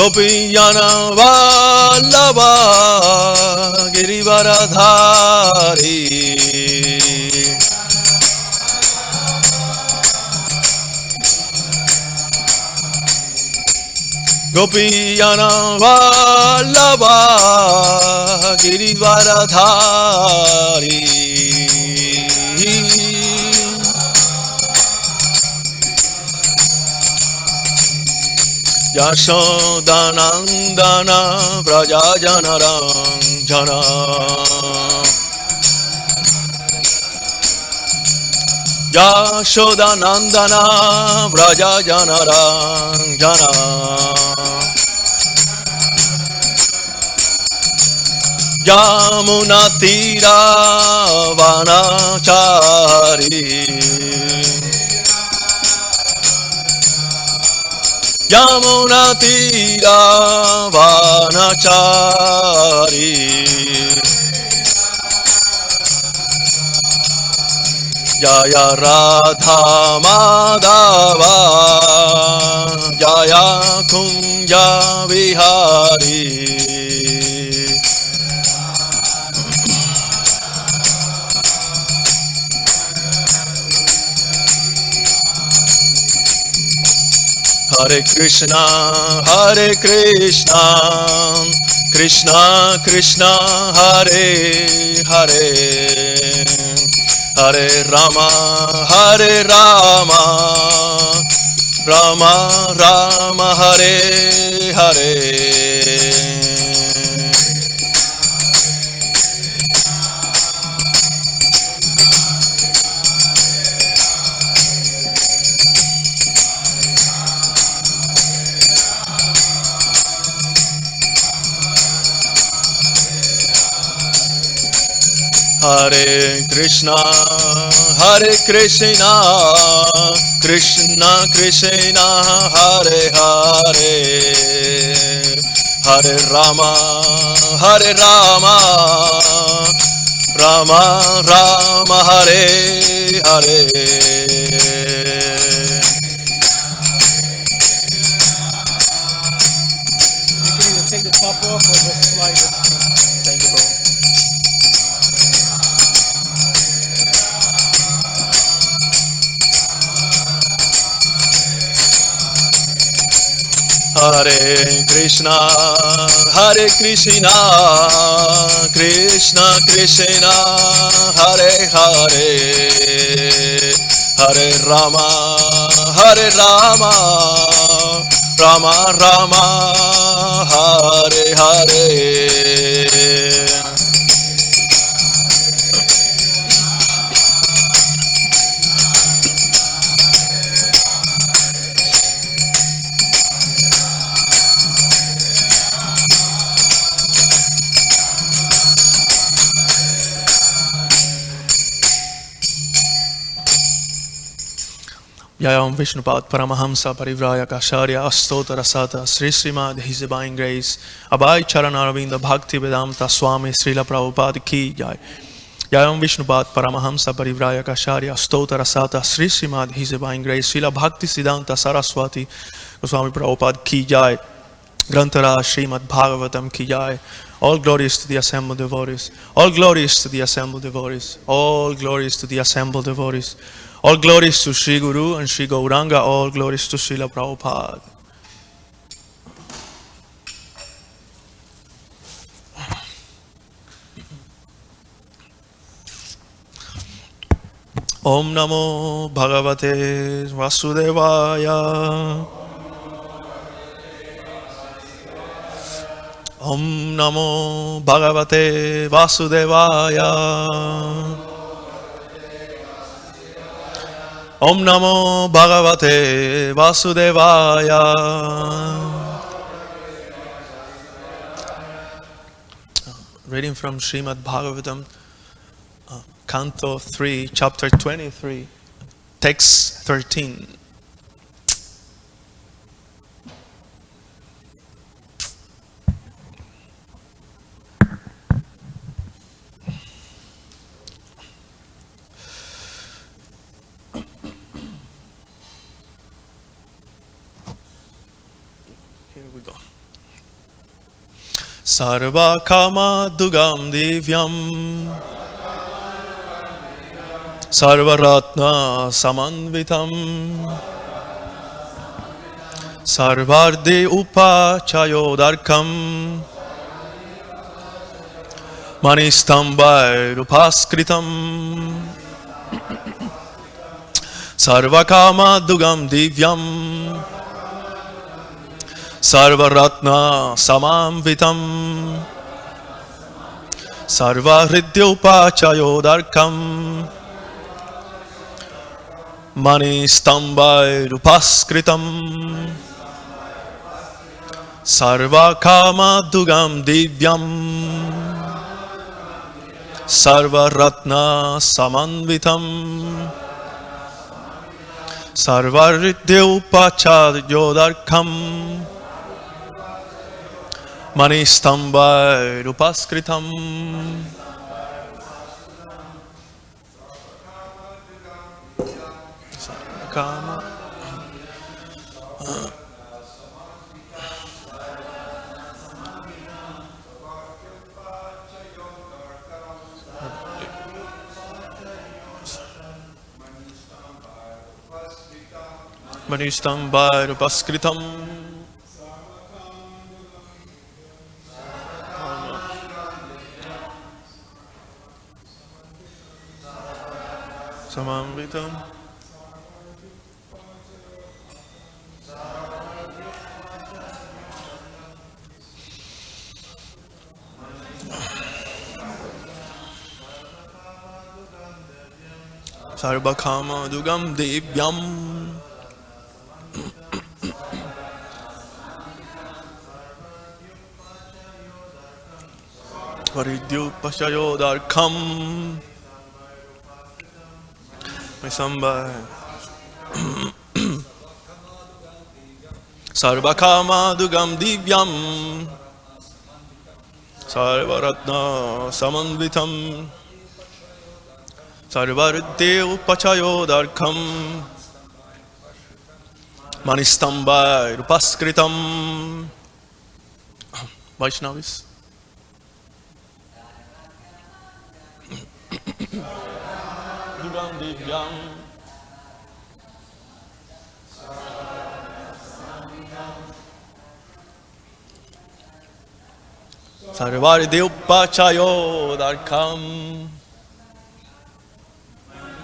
Gopiyana Vallabha Girivaradhari Gopiyana Vallabha Girivaradhari Yashodanandana Vrajajanaranjana Yashodanandana Vrajajanaranjana Yamunatira Vanachari Yamunatira Vanachari Jaya Radha Madhava Jaya Kunja Vihari Hare Krishna, Krishna Krishna, Hare Hare, Hare Rama, Rama Rama, Hare Hare. Hare Krishna, Krishna Krishna, Hare Hare, Hare Rama, Rama Rama, Hare Hare. You can either take the top off or just slide it. Thank you, bro. Hare Krishna, Krishna Krishna, Hare Hare, Hare Rama, Rama Rama, Hare Hare. Yayam Vishnupad Paramahamsa Parivrayaka Acharya Astotara Sata Sri Srimad His Divine Grace Abhay Charanaravinda Bhakti Vedanta Swami Srila Prabhupada Ki Jai. Yayam Vishnupad Paramahamsa Parivrayaka Acharya Astotara Sata Sri Srimad His Divine Grace Srila Bhakti Siddhanta Saraswati Goswami Prabhupada Ki Jai. Grantara Srimad Bhagavatam Ki Jai. All glories to the assembled devotees. All glories to the assembled devotees. All glories to the assembled devotees. All glories to Sri Guru and Sri Gauranga. All glories to Srila Prabhupada. Om Namo Bhagavate Vasudevaya. Om Namo Bhagavate Vasudevaya. Om Namo Bhagavate Vasudevaya. Reading from Srimad Bhagavatam, Canto 3, Chapter 23, Text 13. Here we go. Sarva Kama Dugam Divyam Sarva Ratna Samanvitam Sarvarde Upachayodarkam Manistambai Rupaskritam Sarvakama Dugam Divyam Sarvaratna Samamvitam Sarvahridyupachayodarkam Manistambai Rupaskritam Sarvakama Dugam Divyam Sarvaratna Samanvitam Sarvaridyopachayodarkam Manistambai Rupaskritam Kama Manistambai Rupaskritam Samamvitam Sarvakama Dugam Divyam Varidyupachayodarkam Manistambai Sarvakama Dugam Divyam Sarvaratna Samanvitam Sarvaridyopachayodarkam Manistambai Rupaskritam Vaishnavis Dugam Divyam Sarvaridyopachayodarkam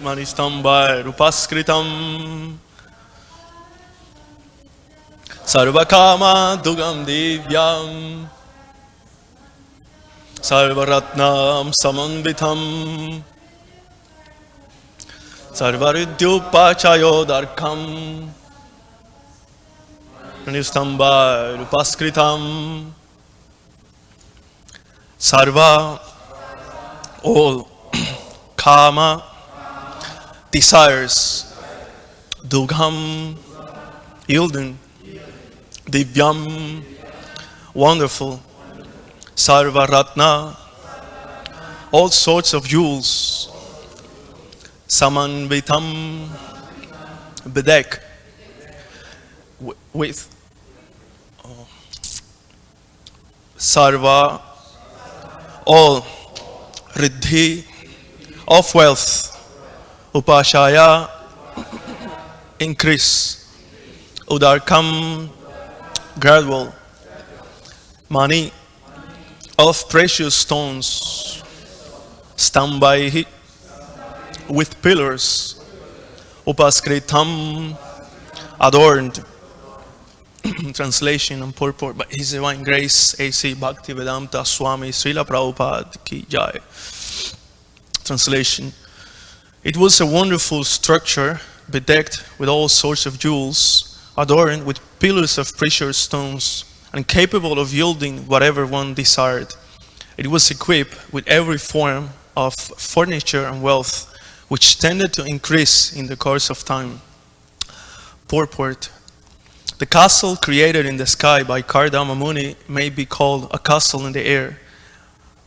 Manistambai Rupaskritam Sarvakama Dugam Divyam Sarvaratnam Samanvitam Sarvaridyopachayodarkam Manistambai Rupaskritam Sarva all Kama desires Dugam yielding Divyam wonderful Sarvaratna all sorts of jewels Samanvitam bedeck with Sarva all Riddhi of wealth Upashaya increase Udarkam gradual Mani of precious stones Stambai with pillars Upaskritam adorned translation and purport by His Divine Grace A.C. Bhaktivedanta Swami Srila Prabhupada Ki Jai. Translation. It was a wonderful structure bedecked with all sorts of jewels, adorned with pillars of precious stones, and capable of yielding whatever one desired. It was equipped with every form of furniture and wealth, which tended to increase in the course of time. Purport. The castle created in the sky by Kardama Muni may be called a castle in the air,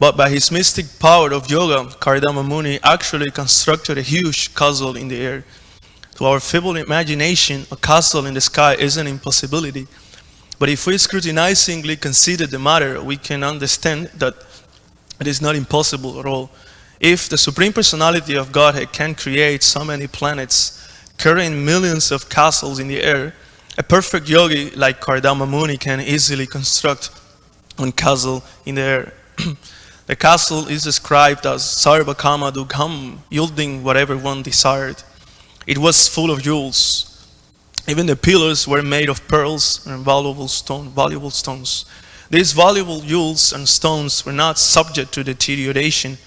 but by his mystic power of yoga, Kardama Muni actually constructed a huge castle in the air. To our feeble imagination, a castle in the sky is an impossibility, But if we scrutinizingly consider the matter, we can understand that it is not impossible at all. If the Supreme Personality of Godhead can create so many planets, carrying millions of castles in the air, a perfect yogi like Kardama Muni can easily construct one castle in the air. The castle is described as Sarva Kama Dugham, yielding whatever one desired. It was full of jewels. Even the pillars were made of pearls and valuable stones. These valuable jewels and stones were not subject to deterioration,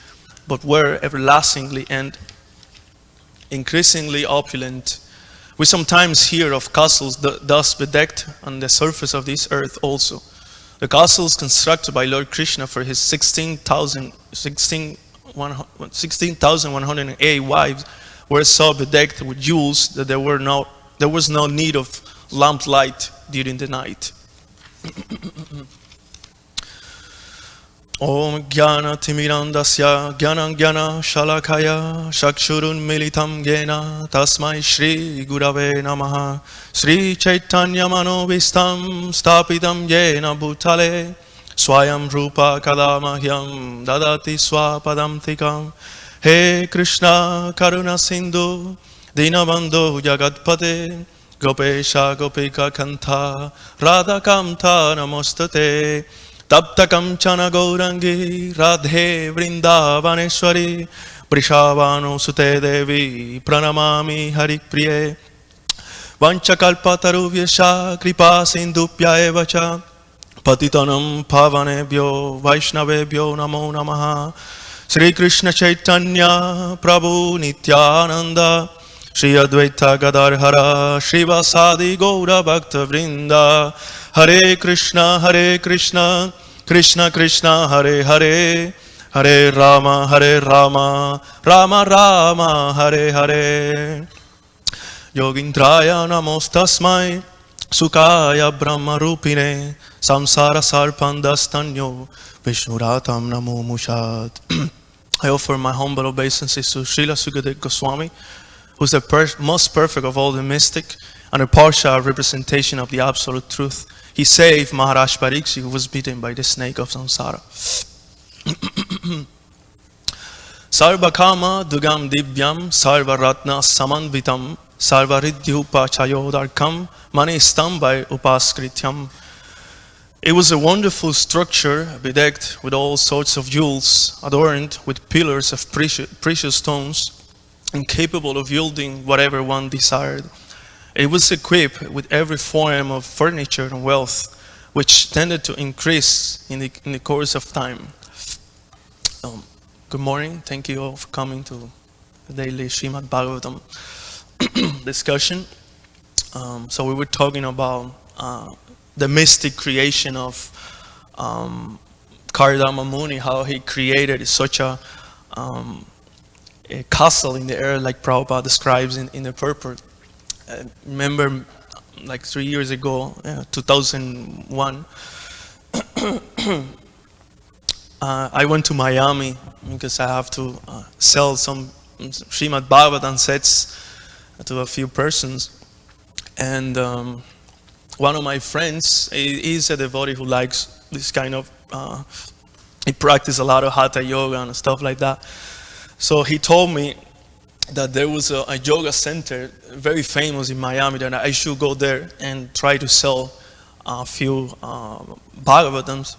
but were everlastingly and increasingly opulent. We sometimes hear of castles thus bedecked on the surface of this earth also. The castles constructed by Lord Krishna for his 16,108 wives were so bedecked with jewels that there was no need of lamplight during the night. Om Jnana Timirandasya Jnana Shalakaya Shakshurun Militam Jena Tasmai Shri Gurave Namaha Shri Chaitanya Manovistam Stapitam Jena Bhutale Swayam Rupa Kadamahyam Dadati Swapadam Tikam He Krishna Karuna Sindhu Dinabandhu Jagatpate Gopesha Gopika Kanta Radha Kamta Namostate Taptakam Chana Gaurangi Radhe Vrindavaneshwari Prishavano Sute Devi Pranamami Hari Priye Vanchakalpataru Vyasha Kripa Sindupya Evacha Patitanam Pavanebhyo Vaishnavebhyo Namo Namaha Sri Krishna Chaitanya Prabhu Nityananda Shri Advaita Gadadhara Srivasadi Gaura Bhakta Vrinda Hare Krishna Krishna Krishna Hare Hare Hare Rama Rama Rama Hare Hare Yogindraya Namostasmai Sukaya Brahma Rupine Samsara Sarpandastanyo Vishnuratam Namo Mushat. I offer my humble obeisances to Srila Sukadeva Goswami, who is the most perfect of all the mystic and a partial representation of the absolute truth. He saved Maharaj Pariksit, who was bitten by the snake of samsara. Sarva Kama Dugam Divyam Sarva Ratna Samanvitam Sarva Riddhyupa Chayodarkam Manistam by Upaskrityam. It was a wonderful structure bedecked with all sorts of jewels, adorned with pillars of precious stones, and capable of yielding whatever one desired. It was equipped with every form of furniture and wealth, which tended to increase in the course of time. Good morning. Thank you all for coming to the daily Srimad Bhagavatam discussion. So we were talking about the mystic creation of Kardama Muni, how he created such a castle in the air, like Prabhupada describes in the purport. Remember, like 3 years ago, 2001, I went to Miami because I have to sell some Srimad Bhagavatam sets to a few persons. And one of my friends is a devotee who likes this kind of, he practices a lot of Hatha Yoga and stuff like that. So he told me that there was a yoga center very famous in Miami that I should go there and try to sell a few Bhagavatams.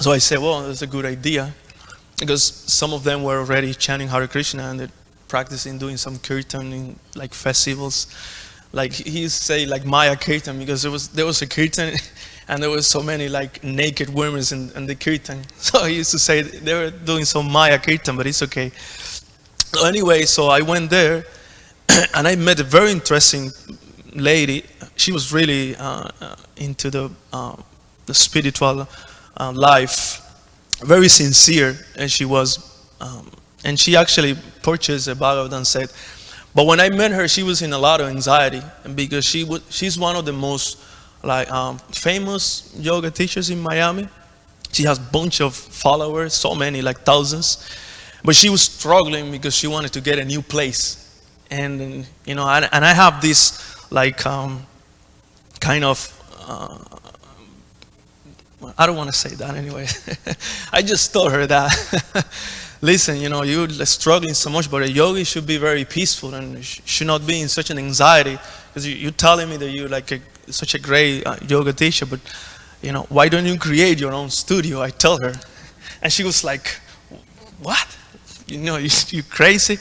So I said, well, that's a good idea, because some of them were already chanting Hare Krishna and they're practicing doing some kirtan in like festivals. Like he used to say like Maya Kirtan, because there was a kirtan and there was so many like naked women in the kirtan. So he used to say they were doing some Maya Kirtan, but it's okay. So anyway, so I went there and I met a very interesting lady. She was really into the spiritual life, very sincere, and she was, and she actually purchased a Bhagavatam set. But when I met her, she was in a lot of anxiety, and because she's one of the most like famous yoga teachers in Miami. She has a bunch of followers, so many, like thousands. But she was struggling because she wanted to get a new place, and you know, and I have this like kind of I don't want to say that anyway. I just told her that, listen, you're struggling so much, but a yogi should be very peaceful and should not be in such an anxiety. Because you're telling me that you're like such a great yoga teacher, but why don't you create your own studio? I tell her, and she was like, "What? You crazy?"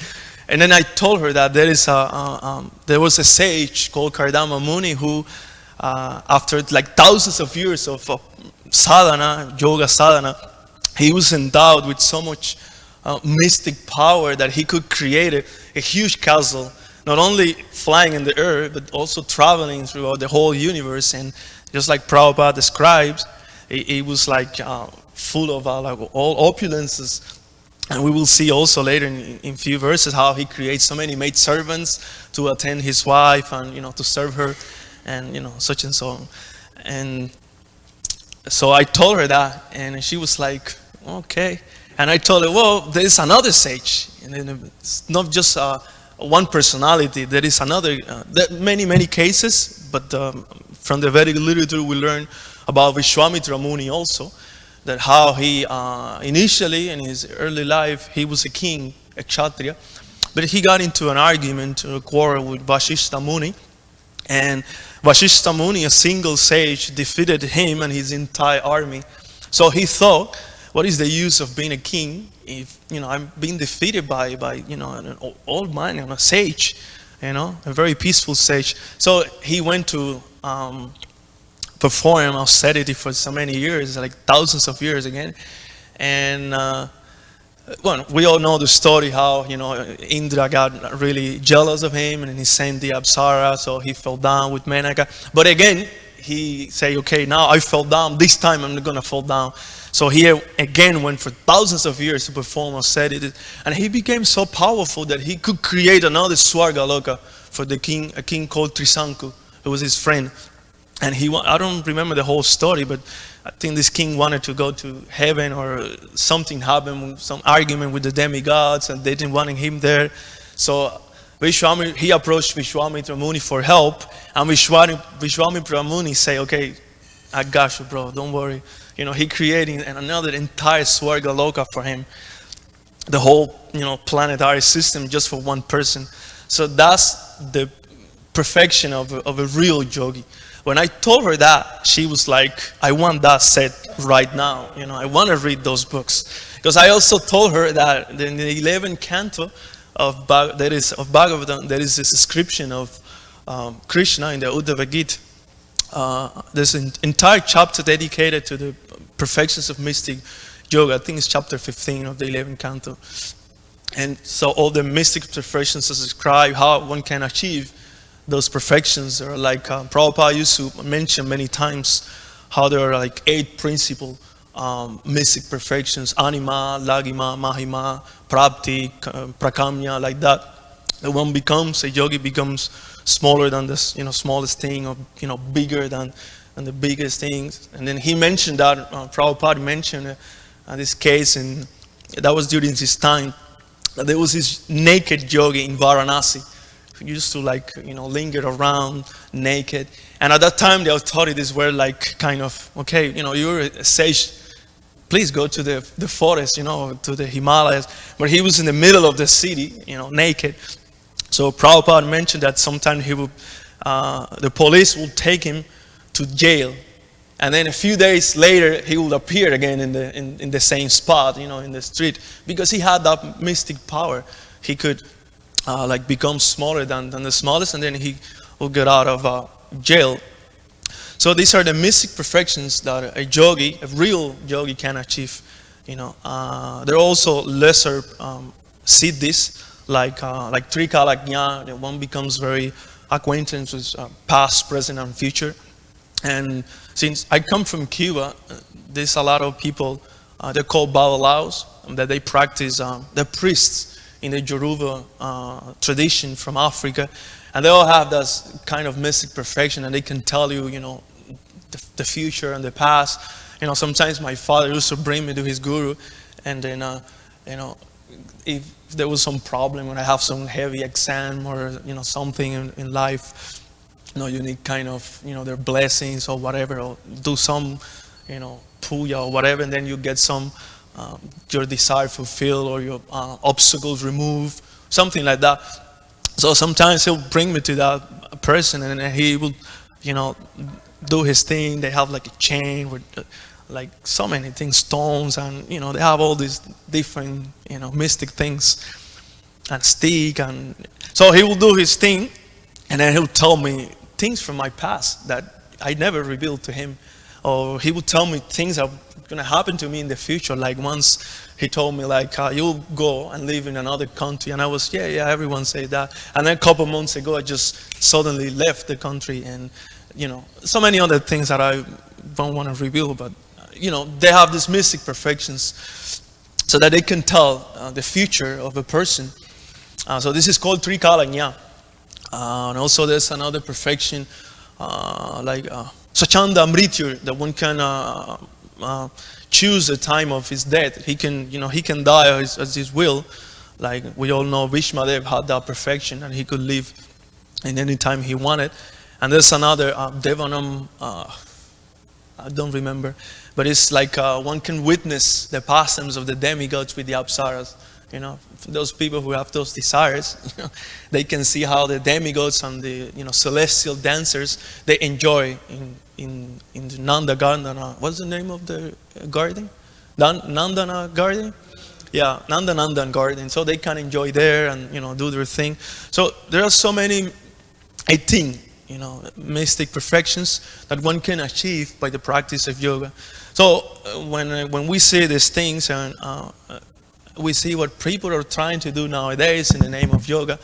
And then I told her that there was a sage called Kardama Muni who, after like thousands of years of sadhana, yoga sadhana, he was endowed with so much mystic power that he could create a huge castle, not only flying in the air, but also traveling throughout the whole universe. And just like Prabhupada describes, it was like full of like all opulences. And we will see also later in few verses how he creates so many maid servants to attend his wife and to serve her, and such and so on. And so I told her that, and she was like, "Okay." And I told her, "Well, there is another sage, and then it's not just one personality. There is another. There are many cases, but from the Vedic literature we learn about Vishwamitra Muni also." That how he initially in his early life he was a king, a kshatriya, but he got into an argument, a quarrel with Vashishta Muni, and Vashishta Muni, a single sage, defeated him and his entire army. So he thought, what is the use of being a king if I'm being defeated by an old man and a sage, a very peaceful sage. So he went to perform austerity for so many years, like thousands of years again. And well, we all know the story how Indra got really jealous of him and he sent the Apsara, so he fell down with Menaka. But again, he said, "Okay, now I fell down, this time I'm not gonna fall down." So he again went for thousands of years to perform austerity, and he became so powerful that he could create another Swargaloka for the king, a king called Trisanku, who was his friend. And I don't remember the whole story, but I think this king wanted to go to heaven, or something happened, some argument with the demigods, and they didn't want him there. So he approached Vishwamitra Muni for help, and Vishwamitra Muni say, "Okay, I got you, bro, don't worry." He created another entire Swargaloka for him, the whole planetary system just for one person. So that's the perfection of a real yogi. When I told her that, she was like, "I want that set right now. I want to read those books." Because I also told her that in the 11th canto of Bhagavatam, there is this description of Krishna in the Uddhava Gita. There's an entire chapter dedicated to the perfections of mystic yoga. I think it's chapter 15 of the 11th canto. And so all the mystic perfections describe how one can achieve those perfections. Are like Prabhupada used to mention many times how there are like 8 principal mystic perfections: anima, lagima, mahima, prapti, prakamya, like that. The one becomes, a yogi becomes smaller than the smallest thing, or bigger than the biggest things. And then he mentioned that Prabhupada mentioned this case, and that was during his time, that there was this naked yogi in Varanasi who used to linger around naked. And at that time the authorities were like kind of, "Okay, you're a sage, please go to the forest, to the Himalayas." But he was in the middle of the city, naked. So Prabhupada mentioned that sometimes the police would take him to jail, and then a few days later he would appear again in the same spot, in the street, because he had that mystic power. He could become smaller than the smallest, and then he will get out of jail. So these are the mystic perfections that a yogi, a real yogi, can achieve. There are also lesser siddhis, like Trikala Jnana. That one becomes very acquainted with past, present, and future. And since I come from Cuba, there's a lot of people, they're called Babalaos, that they practice, they're priests in the Yoruba tradition from Africa, and they all have this kind of mystic perfection, and they can tell you, the future and the past. Sometimes my father used to bring me to his guru, and then, if there was some problem, when I have some heavy exam or something in life, you need kind of their blessings or whatever, or do some puja or whatever, and then you get some your desire fulfilled or your obstacles removed, something like that. So sometimes he'll bring me to that person, and then he will, do his thing. They have like a chain with like so many things, stones, and they have all these different mystic things, and stick, and so he will do his thing, and then he'll tell me things from my past that I never revealed to him, or he would tell me things that are going to happen to me in the future. Like once he told me like, you'll go and live in another country, and I was yeah, everyone say that. And then a couple months ago I just suddenly left the country, and so many other things that I don't want to reveal, but they have these mystic perfections so that they can tell the future of a person. So this is called Trikalanya. And also there's another perfection like Sachanda Mrityu, that one can choose the time of his death. He can die as his will. Like we all know, Vishmadev had that perfection, and he could live in any time he wanted. And there's another Devanam, I don't remember, but it's like one can witness the pastimes of the demigods with the apsaras. Those people who have those desires, they can see how the demigods and the celestial dancers, they enjoy in the Nanda Gardana. What's the name of the garden? Nandana garden? Yeah, Nandanandan garden. So they can enjoy there and do their thing. So there are so many 18 mystic perfections that one can achieve by the practice of yoga. So when we see these things, and we see what people are trying to do nowadays in the name of yoga,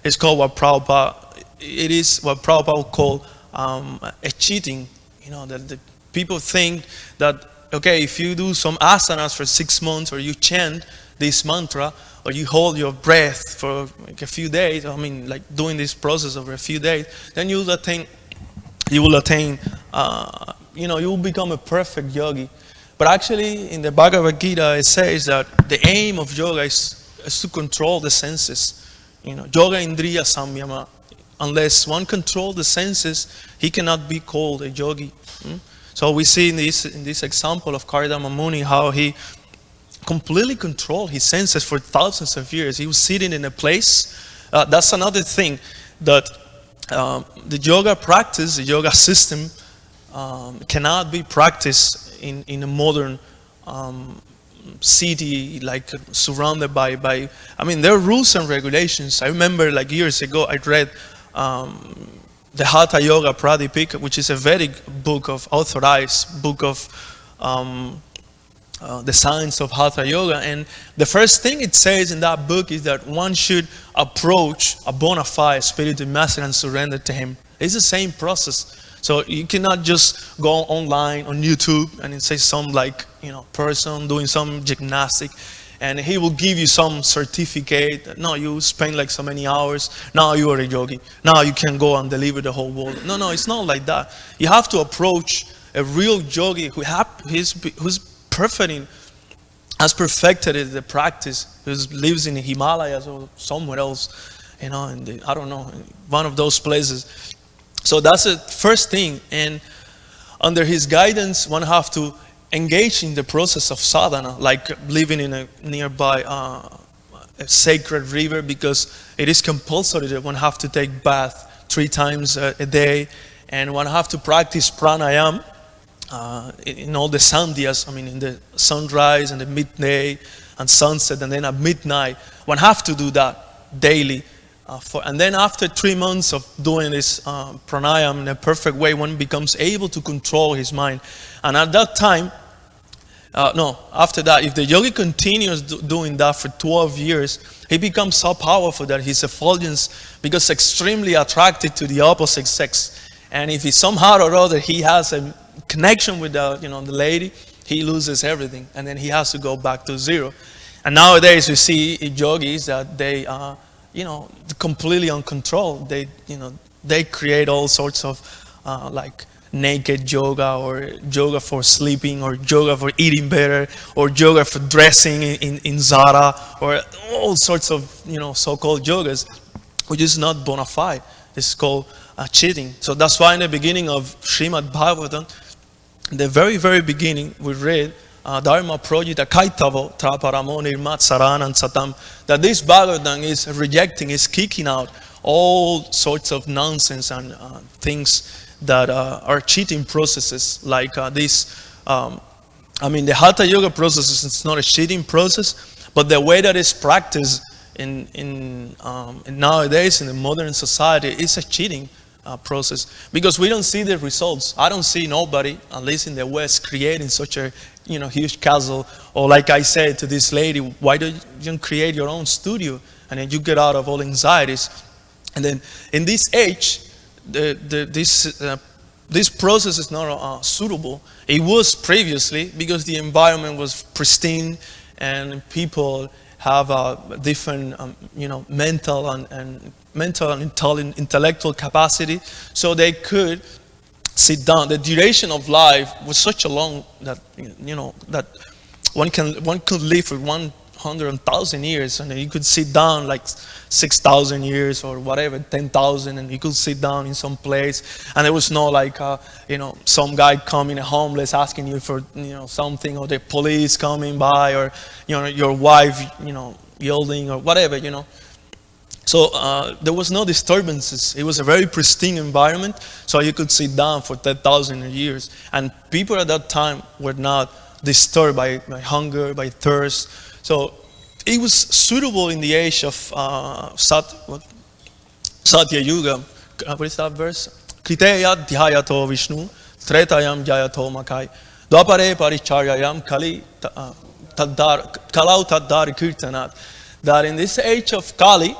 it's called what Prabhupada, it is what Prabhupada would call a cheating. That the people think that, okay, if you do some asanas for 6 months, or you chant this mantra, or you hold your breath for like a few days, like doing this process over a few days, then you will attain, you will become a perfect yogi. But actually, in the Bhagavad Gita, it says that the aim of yoga is to control the senses. Yoga indriya samyama. Unless one controls the senses, he cannot be called a yogi. So we see in this example of Kardama Muni how he completely controlled his senses for thousands of years. He was sitting in a place. That's another thing, that the yoga practice, the yoga system, cannot be practiced in a modern city, like surrounded by there are rules and regulations. I remember like years ago I read the Hatha Yoga Pradipika, which is a Vedic book, of authorized book of the science of Hatha Yoga. And the first thing it says in that book is that one should approach a bona fide spiritual master and surrender to him. It's the same process. So you cannot just go online on YouTube and it says some person doing some gymnastic, and he will give you some certificate. No, you spend like so many hours. Now you are a yogi. Now you can go and deliver the whole world. No, it's not like that. You have to approach a real yogi who's perfecting, has perfected the practice, who lives in the Himalayas or somewhere else, I don't know, one of those places. So that's the first thing. And under his guidance, one have to engage in the process of sadhana, like living in a nearby a sacred river, because it is compulsory that one have to take bath 3 times a day, and one have to practice pranayam in all the sandhyas, in the sunrise and the midday and sunset, and then at midnight. One have to do that daily. And then after 3 months of doing this pranayam in a perfect way, one becomes able to control his mind. And at that time, after that, if the yogi continues doing that for 12 years, he becomes so powerful that his effulgence becomes extremely attracted to the opposite sex. And if he somehow or other he has a connection with the lady, he loses everything, and then he has to go back to zero. And nowadays we see yogis that they are completely uncontrolled. They create all sorts of like naked yoga, or yoga for sleeping, or yoga for eating better, or yoga for dressing in Zara, or all sorts of so-called yogas, which is not bona fide. It's called cheating. So that's why in the beginning of Srimad Bhagavatam, in the very, very beginning, we read Dharma Projita Kaitavo Traparamo Nirmat Saranam Satam, that this Bhagavatam is rejecting, is kicking out all sorts of nonsense and things that are cheating processes, like this. The Hatha Yoga process is not a cheating process, but the way that it's practiced in nowadays in the modern society is a cheating process, because we don't see the results. I don't see nobody, at least in the West, creating such a huge castle, or like I said to this lady, why don't you create your own studio and then you get out of all anxieties? And then in this age, this process is not suitable. It was previously, because the environment was pristine and people have a different mental and intellectual capacity, so they could sit down. The duration of life was such a long that that one could live for 100,000 years, and you could sit down like 6,000 years or whatever, 10,000, and you could sit down in some place, and there was no like some guy coming homeless asking you for something, or the police coming by, or your wife yelling or whatever. So there was no disturbances. It was a very pristine environment, so you could sit down for 10,000 years, and people at that time were not disturbed by hunger, by thirst. So it was suitable in the age of Satya Yuga. What is that verse? Kriteya dhyayato Vishnu, Tretayam jayato Makai, Dwapare paricharyayam Kali Kalau Taddar Kirtanat. That in this age of Kali,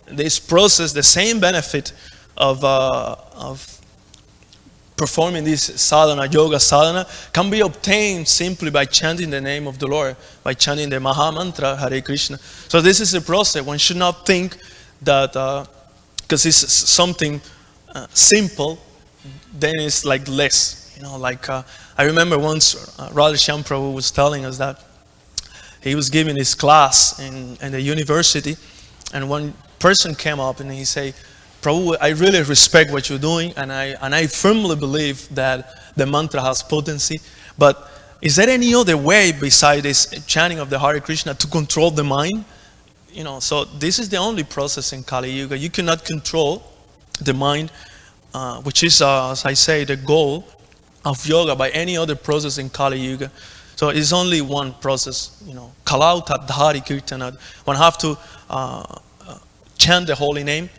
this process, the same benefit of performing this sadhana, yoga sadhana, can be obtained simply by chanting the name of the Lord, by chanting the Maha Mantra, Hare Krishna. So this is the process. One should not think that because it's something simple, then it's like less. I remember once Radha Shyam Prabhu was telling us that he was giving his class in the university, and one person came up and he said, Prabhu, I really respect what you're doing, and I firmly believe that the mantra has potency, but is there any other way besides this chanting of the Hare Krishna to control the mind? So this is the only process in Kali Yuga. You cannot control the mind, which is, as I say, the goal of yoga, by any other process in Kali Yuga. So it's only one process, Kalau Tadhari Kirtanat. One have to chant the holy name.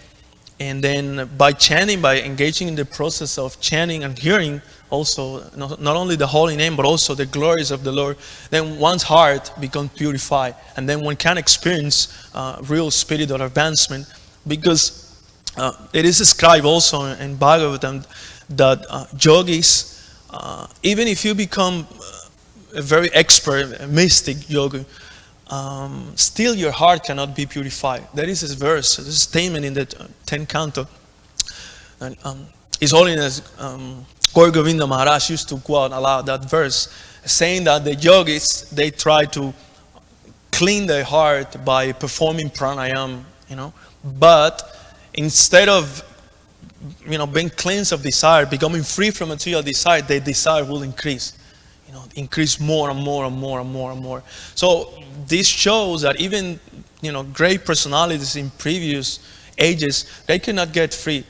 And then by chanting, by engaging in the process of chanting and hearing also, not only the holy name, but also the glories of the Lord, then one's heart becomes purified. And then one can experience real spiritual advancement. Because it is described also in Bhagavatam that yogis, even if you become a very expert mystic yogi, still your heart cannot be purified. There is this verse, this statement in the 10th canto, and His Holiness Gaur Govinda Maharaj used to quote aloud that verse, saying that the yogis, they try to clean their heart by performing pranayam, but instead of being cleansed of desire, becoming free from material desire, their desire will increase. Increase more and more and more and more and more. So this shows that even great personalities in previous ages, they cannot get free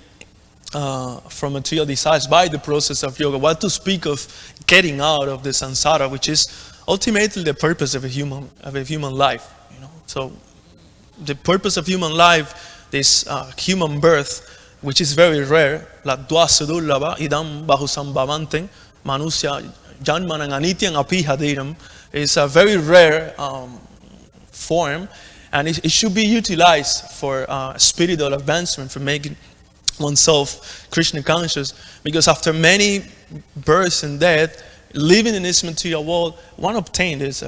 from material desires by the process of yoga. What to speak of getting out of the samsara, which is ultimately the purpose of a human life. So the purpose of human life, this human birth, which is very rare, la dvasadurlava idam bahusambhavanten manusya janmanang anityang apihadiram, is a very rare form, and it should be utilized for spiritual advancement, for making oneself Krishna conscious, because after many births and death, living in this material world, one obtained this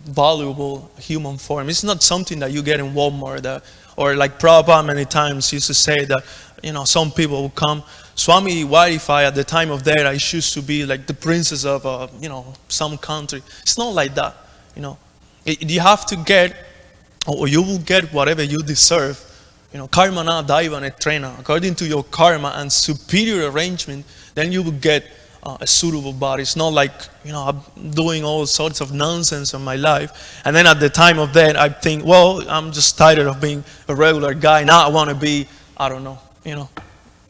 valuable human form. It's not something that you get in Walmart, or like Prabhupada many times used to say that, some people will come, Swami, why if at the time of death I choose to be like the princess of, some country? It's not like that, You have to get, or you will get whatever you deserve. Karmana daiva netrena. According to your karma and superior arrangement, then you will get a suitable body. It's not like, I'm doing all sorts of nonsense in my life. And then at the time of that, I think, well, I'm just tired of being a regular guy. Now I want to be, I don't know,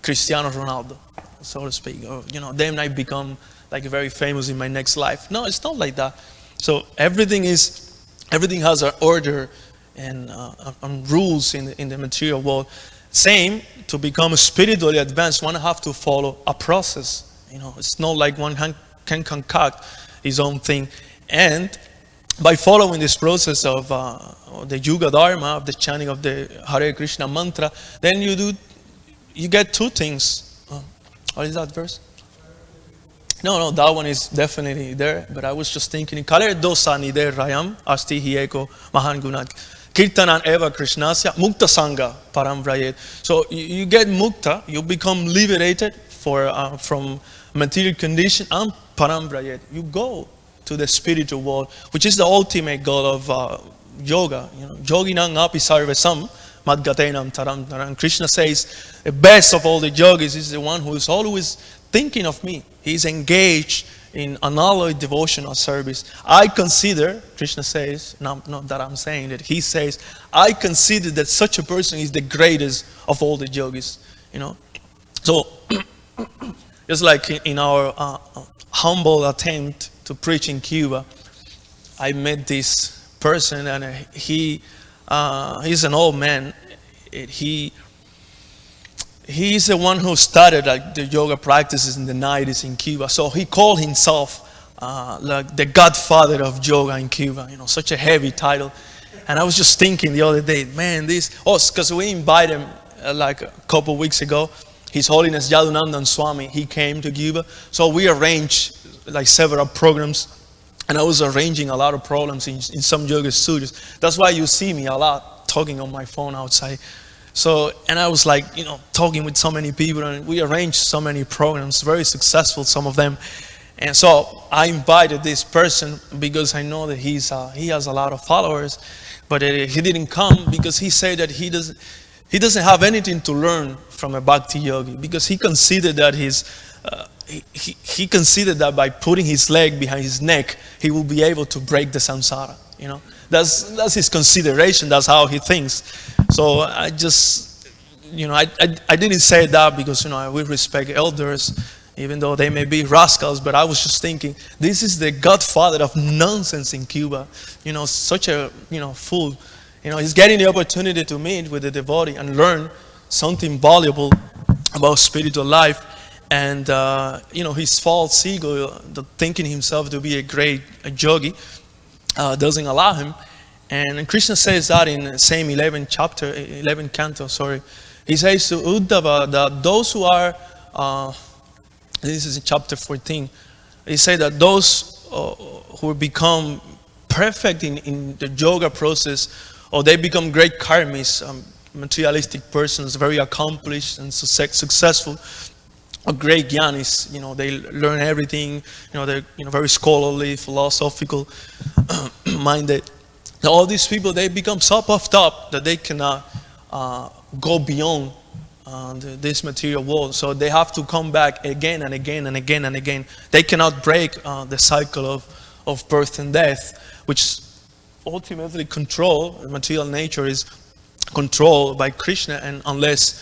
Cristiano Ronaldo, so to speak. Or, then I become like very famous in my next life. No, it's not like that. So everything has an order and rules in the material world. Same, to become spiritually advanced, one have to follow a process. It's not like one can concoct his own thing. And by following this process of the Yuga Dharma, of the chanting of the Hare Krishna mantra, then you get two things. What is that verse? No, that one is definitely there. But I was just thinking, Kale dosa nide rayam asti hieko mahan gunat. Kirtanan eva krishnasya mukta sangha param vrayet. So you get mukta, you become liberated from material condition, and param vrayet. You go to the spiritual world, which is the ultimate goal of yoga. Yoginang api sarvesam madgatenam taram taram. Krishna says the best of all the yogis is the one who is always thinking of me. He's engaged in unalloyed devotional service. I consider, Krishna says, not that I'm saying that, he says, I consider that such a person is the greatest of all the yogis. So just like in our humble attempt to preach in Cuba, I met this person, and he's an old man. He's the one who started the yoga practices in the 90s in Cuba. So he called himself like the godfather of yoga in Cuba. Such a heavy title. And I was just thinking the other day, man, because we invited him like a couple weeks ago. His Holiness Yadunandan Swami, he came to Cuba. So we arranged like several programs. And I was arranging a lot of programs in some yoga studios. That's why you see me a lot talking on my phone outside. So, and I was like, talking with so many people, and we arranged so many programs, very successful, some of them. And so I invited this person because I know that he has a lot of followers, but he didn't come because he said that he doesn't have anything to learn from a bhakti yogi, because he considered that he considered that by putting his leg behind his neck, he will be able to break the samsara. That's his consideration. That's how he thinks. So I just, I didn't say that because, we respect elders, even though they may be rascals. But I was just thinking, this is the godfather of nonsense in Cuba. Such a, fool. He's getting the opportunity to meet with the devotee and learn something valuable about spiritual life. And, his false ego, thinking himself to be a great yogi, doesn't allow him. And Krishna says that in the same 11th canto. He says to Uddhava that those who are, this is in chapter 14, he said that those who become perfect in the yoga process, or they become great karmis, materialistic persons, very accomplished and successful, or great jnanis, they learn everything, they're very scholarly, philosophical minded. All these people, they become so puffed up that they cannot go beyond this material world. So they have to come back again and again and again and again. They cannot break the cycle of birth and death, which ultimately material nature is controlled by Krishna. And unless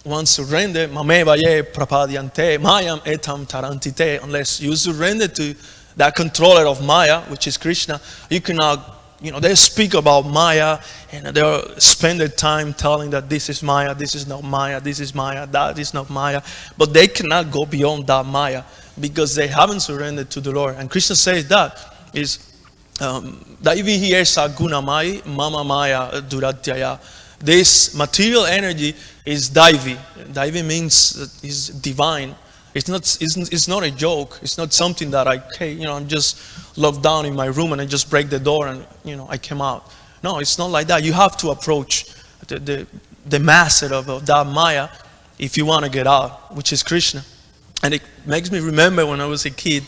one surrender, mamevaye prapadyante mayam etam tarantite, unless you surrender to that controller of Maya, which is Krishna, you cannot, they speak about Maya, and they'll spend their time telling that this is Maya, this is not Maya, this is Maya, that is not Maya. But they cannot go beyond that Maya because they haven't surrendered to the Lord. And Krishna says that is Daivi esa gunamai mama maya duratyaya. This material energy is Daivi. Daivi means is divine. It's not a joke. It's not something that I'm just locked down in my room and I just break the door and, I came out. No, it's not like that. You have to approach the master of that Maya if you want to get out, which is Krishna. And it makes me remember when I was a kid,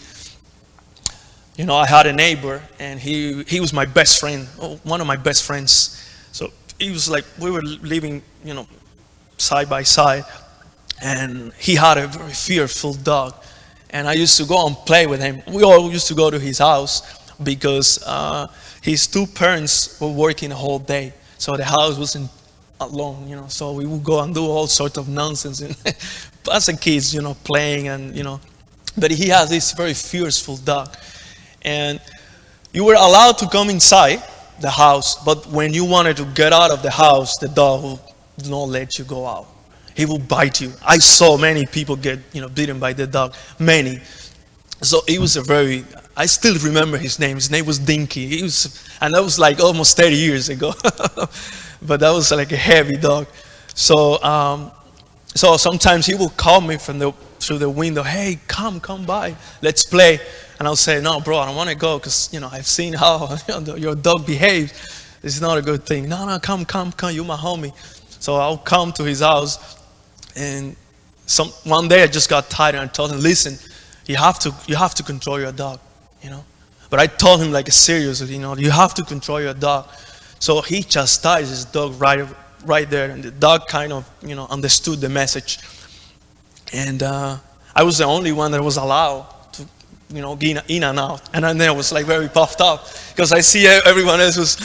I had a neighbor and he was my best friend, one of my best friends. So he was like, we were living, side by side. And he had a very fearful dog. and I used to go and play with him. We all used to go to his house because his two parents were working the whole day, so the house wasn't alone, so we would go and do all sorts of nonsense and as a kids, playing and but he has this very fearful dog, and you were allowed to come inside the house, but when you wanted to get out of the house, the dog will not let you go out. He will bite you. I saw many people get bitten by the dog, many. So it was I still remember his name. His name was Dinky. And that was like almost 30 years ago. But that was like a heavy dog. So so sometimes he will call me through the window, hey, come by, let's play. And I'll say, no, bro, I don't want to go because, I've seen how your dog behaves. It's not a good thing. No, come, you're my homie. So I'll come to his house, and one day I just got tired and I told him, listen, you have to control your dog, But I told him like seriously, you have to control your dog. So he chastised his dog right there, and the dog kind of, understood the message. And I was the only one that was allowed to, get in and out. And then I was like very puffed up because I see everyone else was,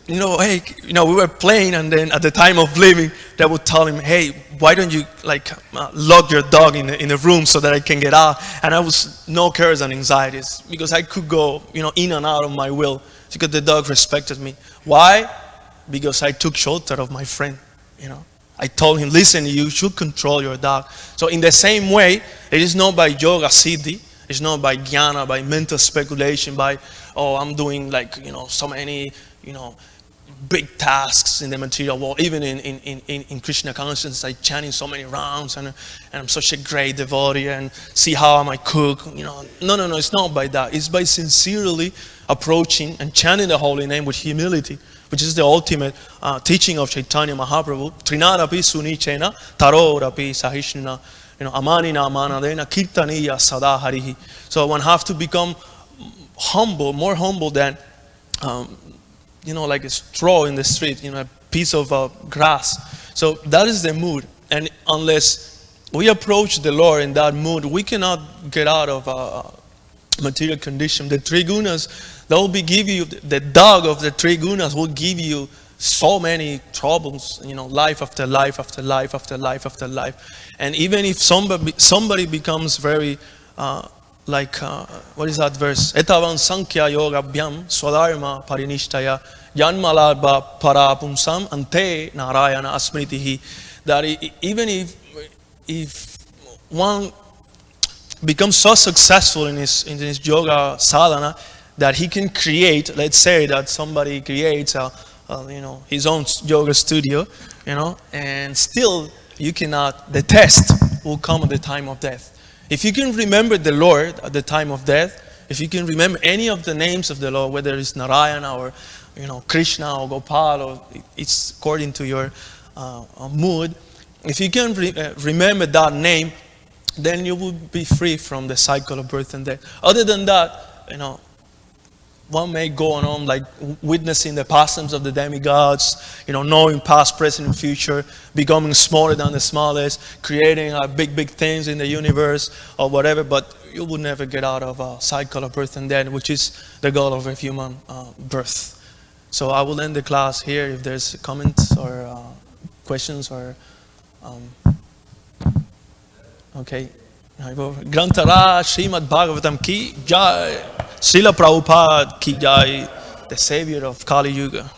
hey, we were playing, and then at the time of leaving, they would tell him, hey, why don't you lock your dog in the room so that I can get out? And I was no cares and anxieties because I could go, in and out of my will because the dog respected me. Why? Because I took shelter of my friend, I told him, listen, you should control your dog. So in the same way, it is not by yoga siddhi, it's not by jnana, by mental speculation, by, I'm doing so many, big tasks in the material world. Even in Krishna consciousness, I chanting so many rounds and I'm such a great devotee and see how I cook. No, it's not by that. It's by sincerely approaching and chanting the holy name with humility, which is the ultimate teaching of Chaitanya Mahaprabhu. Trinarapi sunichena tarorapi sahishnana, amanina amanadena kirtaniya sada harihi. So one have to become humble, more humble than like a straw in the street, a piece of grass. So that is the mood. And unless we approach the Lord in that mood, we cannot get out of material condition. The three gunas, the dog of the three gunas will give you so many troubles, life after life after life after life after life. And even if somebody becomes very what is that verse? Etavan sankhya yoga bhyam swadharma parinishtaya yanmalarba parapumsam ante narayana asmritihi. That even if one becomes so successful in his yoga sadhana that he can create, let's say that somebody creates his own yoga studio, and still the test will come at the time of death. If you can remember the Lord at the time of death, if you can remember any of the names of the Lord, whether it's Narayana or Krishna or Gopal, or it's according to your mood, if you can remember that name, then you will be free from the cycle of birth and death. Other than that, one may go on like witnessing the pastimes of the demigods, knowing past, present, and future, becoming smaller than the smallest, creating big things in the universe or whatever, but you will never get out of a cycle of birth and death, which is the goal of a human birth. So I will end the class here. If there's comments or questions or okay. Grantara Srimad Bhagavatam ki jai, Srila Prabhupada ki jai, the savior of Kali Yuga.